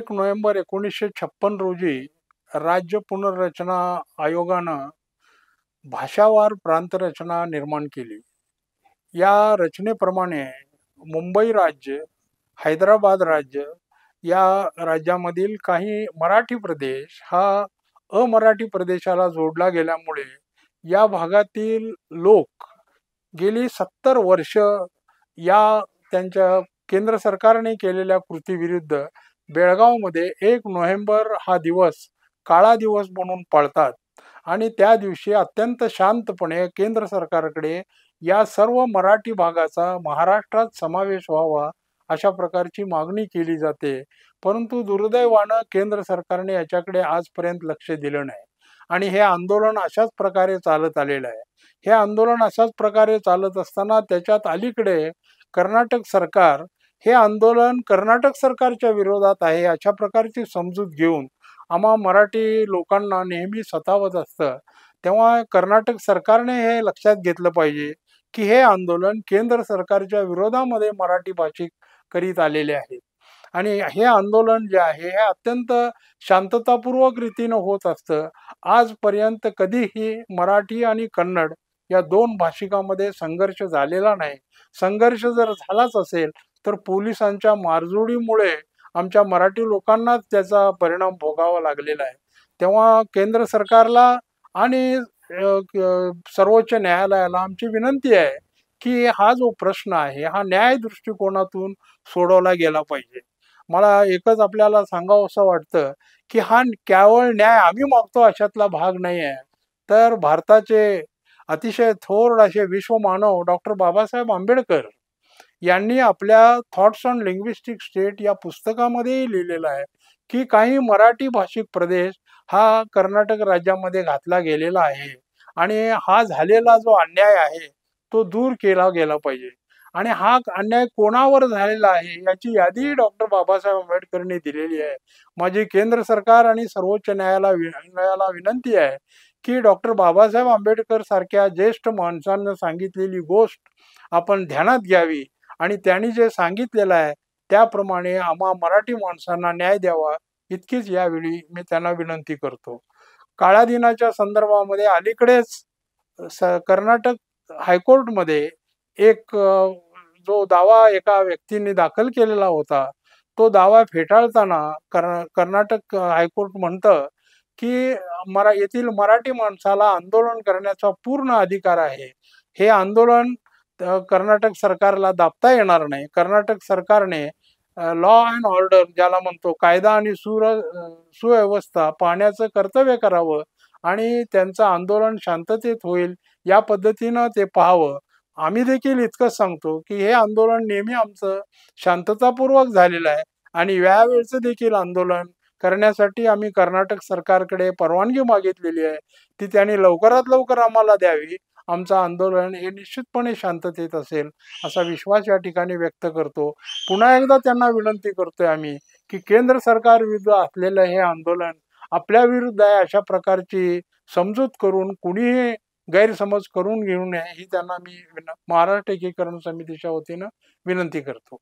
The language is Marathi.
1 नोव्हेंबर 1956 रोजी राज्य पुनर्रचना आयोगानं भाषावार प्रांतरचना निर्माण केली. या रचनेप्रमाणे मुंबई राज्य, हैदराबाद राज्य या राज्यामधील काही मराठी प्रदेश हा अमराठी प्रदेशाला जोडला गेल्यामुळे या भागातील लोक गेली 70 वर्ष या त्यांच्या केंद्र सरकारने केलेल्या कृतीविरुद्ध बेळगावमध्ये 1 नोव्हेंबर हा दिवस काळा दिवस म्हणून पाळतात आणि त्या दिवशी अत्यंत शांतपणे केंद्र सरकारकडे या सर्व मराठी भागाचा महाराष्ट्रात समावेश व्हावा अशा प्रकारची मागणी केली जाते. परंतु दुर्दैवानं केंद्र सरकारने याच्याकडे आजपर्यंत लक्ष दिलं नाही आणि हे आंदोलन अशाच प्रकारे चालत आलेलं आहे. हे आंदोलन अशाच प्रकारे चालत असताना त्याच्यात अलीकडे कर्नाटक सरकार हे आंदोलन कर्नाटक सरकारच्या विरोधात आहे अशा प्रकारची समजूत घेऊन आम्हा मराठी लोकांना नेहमी सतावत असतं. तेव्हा कर्नाटक सरकारने हे लक्षात घेतलं पाहिजे की हे आंदोलन केंद्र सरकारच्या विरोधामध्ये मराठी भाषिक करीत आलेले आहेत आणि हे आंदोलन जे आहे हे अत्यंत शांततापूर्वक रीतीनं होत असतं. आजपर्यंत कधीही मराठी आणि कन्नड या दोन भाषिकांमध्ये संघर्ष झालेला नाही. संघर्ष जर झालाच असेल तर पोलिसांच्या मारझोडीमुळे आमच्या मराठी लोकांनाच त्याचा परिणाम भोगावा लागलेला आहे. तेव्हा केंद्र सरकारला आणि सर्वोच्च न्यायालयाला आमची विनंती आहे की हा जो प्रश्न आहे हा न्याय दृष्टिकोनातून सोडवला गेला पाहिजे. मला एकच आपल्याला सांगावंसं वाटतं की हा केवळ न्याय आम्ही मागतो अशातला भाग नाही आहे, तर भारताचे अतिशय थोर असे विश्वमानव डॉक्टर बाबासाहेब आंबेडकर यांनी आपल्या थॉट्स ऑन लिंग्विस्टिक स्टेट या पुस्तकामध्येही लिहिलेलं आहे की काही मराठी भाषिक प्रदेश हा कर्नाटक राज्यामध्ये घातला गेलेला आहे आणि हा झालेला जो अन्याय आहे तो दूर केला गेला पाहिजे. आणि हा अन्याय कोणावर झालेला आहे याची यादी डॉक्टर बाबासाहेब आंबेडकरांनी दिलेली आहे. माझी केंद्र सरकार आणि सर्वोच्च न्यायालयाला विनंती आहे की डॉक्टर बाबासाहेब आंबेडकर सारख्या ज्येष्ठ माणसांना सांगितलेली गोष्ट आपण ध्यानात घ्यावी आणि त्यांनी जे सांगितलेलं आहे त्याप्रमाणे आम्हा मराठी माणसांना न्याय द्यावा इतकीच यावेळी मी त्यांना विनंती करतो. काळ्या दिनाच्या संदर्भामध्ये अलीकडेच कर्नाटक हायकोर्टमध्ये एक जो दावा एका व्यक्तीने दाखल केलेला होता तो दावा फेटाळताना कर्नाटक हायकोर्ट म्हणतं की येथील मराठी माणसाला आंदोलन करण्याचा पूर्ण अधिकार आहे. हे आंदोलन कर्नाटक सरकारला दाबता येणार नाही. कर्नाटक सरकारने लॉ अँड ऑर्डर ज्याला म्हणतो कायदा आणि सुव्यवस्था पाहण्याचं कर्तव्य करावं आणि त्यांचं आंदोलन शांततेत होईल या पद्धतीनं ते पाहावं. आम्ही देखील इतकंच सांगतो की हे आंदोलन नेहमी आमचं शांततापूर्वक झालेलं आहे आणि यावेळेचं देखील आंदोलन करण्यासाठी आम्ही कर्नाटक सरकारकडे परवानगी मागितलेली आहे. ती त्यांनी लवकरात लवकर आम्हाला द्यावी. आमचं आंदोलन हे निश्चितपणे शांततेत असेल असा विश्वास या ठिकाणी व्यक्त करतो. पुन्हा एकदा त्यांना विनंती करतोय आम्ही की केंद्र सरकार विरुद्ध असलेलं हे आंदोलन आपल्या विरुद्ध आहे अशा प्रकारची समजूत करून कुणीही गैरसमज करून घेऊ नये ही त्यांना मी महाराष्ट्र एकीकरण समितीच्या वतीनं विनंती करतो.